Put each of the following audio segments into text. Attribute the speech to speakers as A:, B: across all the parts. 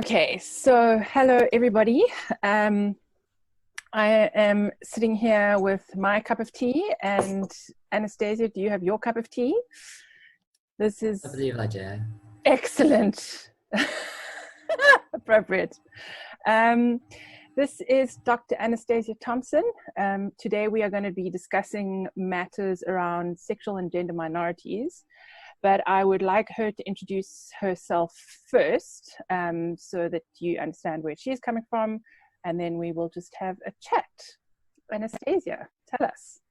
A: Okay, so hello everybody. I am sitting here with my cup of tea, and Anastasia, do you have your cup of tea? This is
B: I believe I do.
A: excellent. Appropriate. This is Dr. Anastasia Thompson. Today we are going to be discussing matters around sexual and gender minorities. But I would like her to introduce herself first so that you understand where she's coming from, and then we will just have a chat. Anastasia, tell us.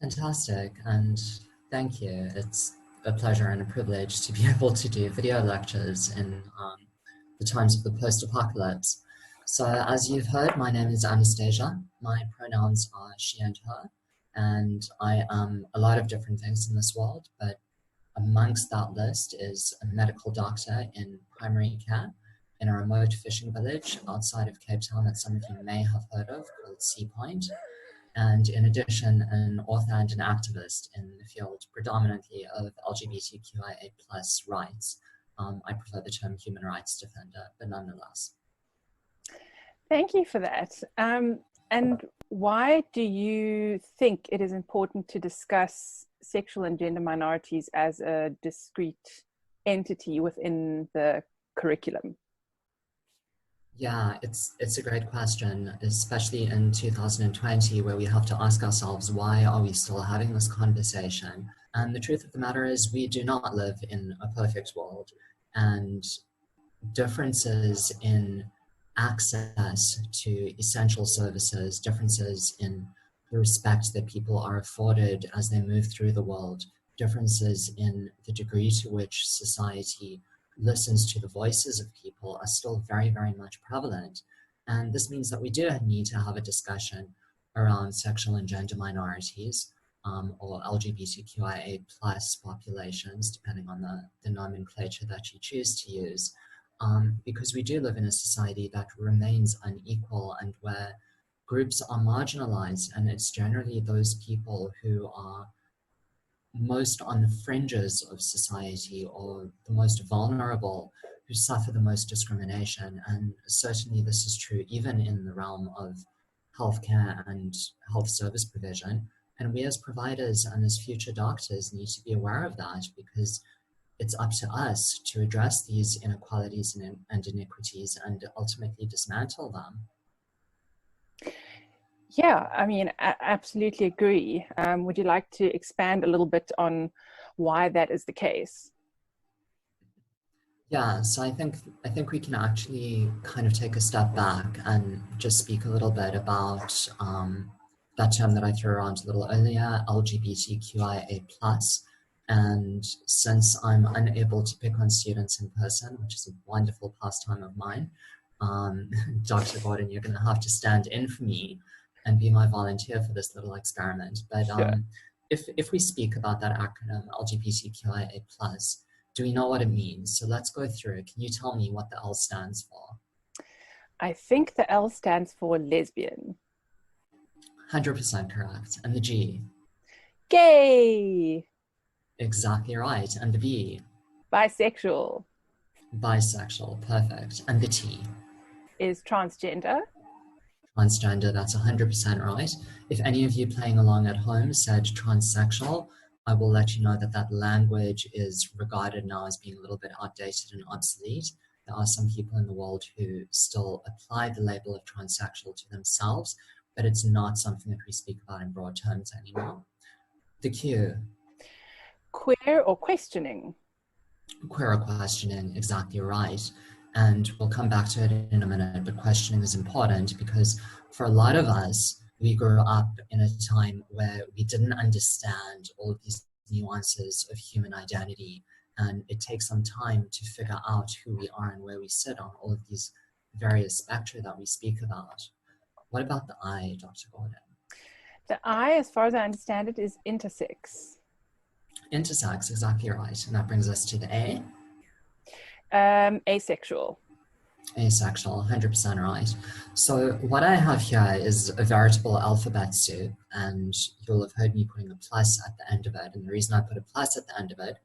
B: Fantastic, and thank you. It's a pleasure and a privilege to be able to do video lectures in the times of the post-apocalypse. So as you've heard, my name is Anastasia. My pronouns are she and her, and I am a lot of different things in this world, but amongst that list is a medical doctor in primary care in a remote fishing village outside of Cape Town that some of you may have heard of called Sea Point. And in addition, an author and an activist in the field predominantly of LGBTQIA+ rights. I prefer the term human rights defender, but nonetheless.
A: Thank you for that. And why do you think it is important to discuss sexual and gender minorities as a discrete entity within the curriculum?
B: Yeah, it's a great question, especially in 2020, where we have to ask ourselves, why are we still having this conversation? And the truth of the matter is we do not live in a perfect world, and differences in access to essential services, differences in the respect that people are afforded as they move through the world, differences in the degree to which society listens to the voices of people are still very, very much prevalent. And this means that we do need to have a discussion around sexual and gender minorities or LGBTQIA+ populations, depending on the nomenclature that you choose to use. Because we do live in a society that remains unequal and where groups are marginalized, and it's generally those people who are most on the fringes of society or the most vulnerable who suffer the most discrimination. And certainly this is true even in the realm of healthcare and health service provision. And we as providers and as future doctors need to be aware of that, because it's up to us to address these inequalities and iniquities and ultimately dismantle them.
A: Yeah, I mean, I absolutely agree. Would you like to expand a little bit on why that is the case?
B: Yeah, so I think we can actually kind of take a step back and just speak a little bit about that term that I threw around a little earlier, LGBTQIA+. And since I'm unable to pick on students in person, which is a wonderful pastime of mine, Dr. Gordon, you're going to have to stand in for me and be my volunteer for this little experiment. But
A: Sure.
B: if we speak about that acronym, LGBTQIA+, do we know what it means? So let's go through. Can you tell me what the L stands for?
A: I think the L stands for lesbian.
B: 100% correct. And the G?
A: Gay.
B: Exactly right. And the B?
A: Bisexual.
B: Bisexual. Perfect. And the T?
A: Is transgender.
B: Transgender, that's 100% right. If any of you playing along at home said transsexual, I will let you know that that language is regarded now as being a little bit outdated and obsolete. There are some people in the world who still apply the label of transsexual to themselves, but it's not something that we speak about in broad terms anymore. The Q?
A: Queer or questioning.
B: Queer or questioning, exactly right. And we'll come back to it in a minute, but questioning is important because for a lot of us, we grew up in a time where we didn't understand all of these nuances of human identity, and it takes some time to figure out who we are and where we sit on all of these various spectra that we speak about. What about the I, Dr. Gordon?
A: The I, as far as I understand it, is intersex.
B: Intersex, exactly right. And that brings us to the A.
A: Asexual.
B: Asexual, 100% right. So what I have here is a veritable alphabet soup, and you'll have heard me putting a plus at the end of it. And the reason I put a plus at the end of it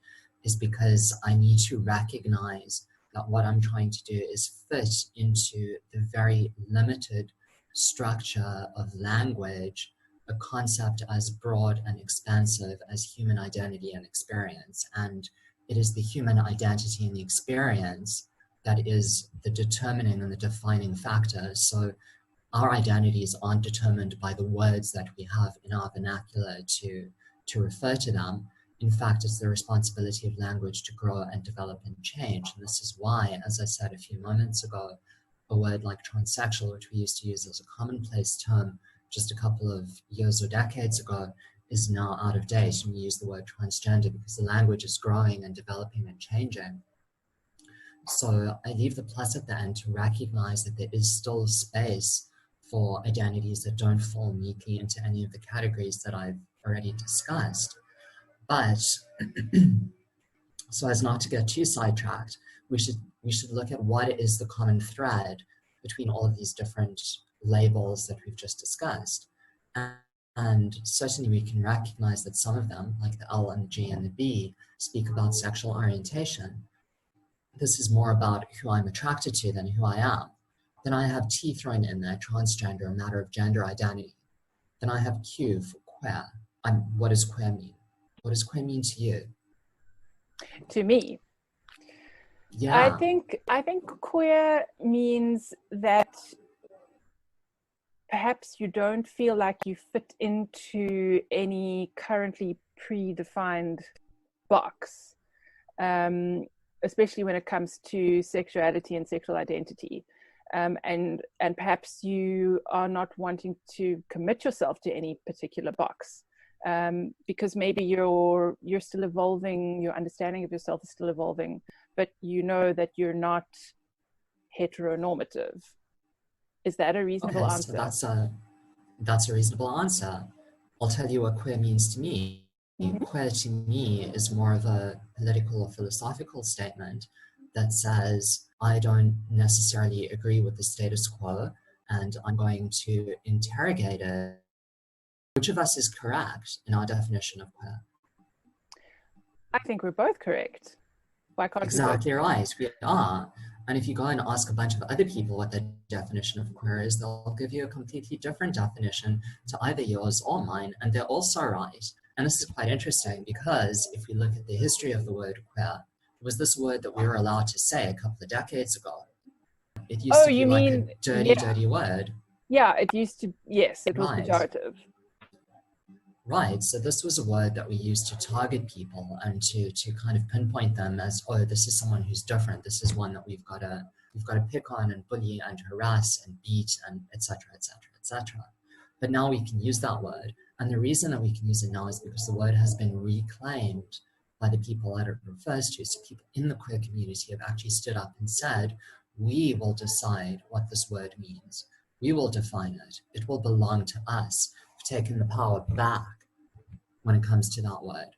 B: is because I need to recognize that what I'm trying to do is fit into the very limited structure of language, a concept as broad and expansive as human identity and experience. And it is the human identity and the experience that is the determining and the defining factor. So our identities aren't determined by the words that we have in our vernacular to refer to them. In fact, it's the responsibility of language to grow and develop and change. And this is why, as I said a few moments ago, a word like transsexual, which we used to use as a commonplace term just a couple of years or decades ago, is now out of date. And we use the word transgender because the language is growing and developing and changing. So I leave the plus at the end to recognize that there is still space for identities that don't fall neatly into any of the categories that I've already discussed. But so as not to get too sidetracked, we should look at what is the common thread between all of these different labels that we've just discussed. And certainly we can recognize that some of them, like the L and the G and the B, speak about sexual orientation. This is more about who I'm attracted to than who I am. Then I have T thrown in there, transgender, a matter of gender identity. Then I have Q for queer. What does queer mean? What does queer mean to you?
A: To me,
B: yeah.
A: I think queer means that perhaps you don't feel like you fit into any currently predefined box, especially when it comes to sexuality and sexual identity. And perhaps you are not wanting to commit yourself to any particular box, because maybe you're still evolving, your understanding of yourself is still evolving, but you know that you're not heteronormative. Is that a reasonable answer?
B: So that's a reasonable answer. I'll tell you what queer means to me. Mm-hmm. Queer to me is more of a political or philosophical statement that says, I don't necessarily agree with the status quo, and I'm going to interrogate it. Which of us is correct in our definition of queer?
A: I think we're both correct. Why can't
B: exactly we both? Right, we are. And if you go and ask a bunch of other people what their definition of queer is, they'll give you a completely different definition to either yours or mine, and they're also right. And this is quite interesting because if we look at the history of the word queer, it was this word that we were allowed to say a couple of decades ago. It used to be like a dirty word.
A: Yeah, it used to, yes, it was pejorative.
B: Right, so this was a word that we used to target people and to kind of pinpoint them as, oh, this is someone who's different. This is one that we've got to pick on and bully and harass and beat and etc., etc., etc. But now we can use that word, and the reason that we can use it now is because the word has been reclaimed by the people that it refers to. So people in the queer community have actually stood up and said, we will decide what this word means. We will define it. It will belong to us. We've taken the power back when it comes to that word.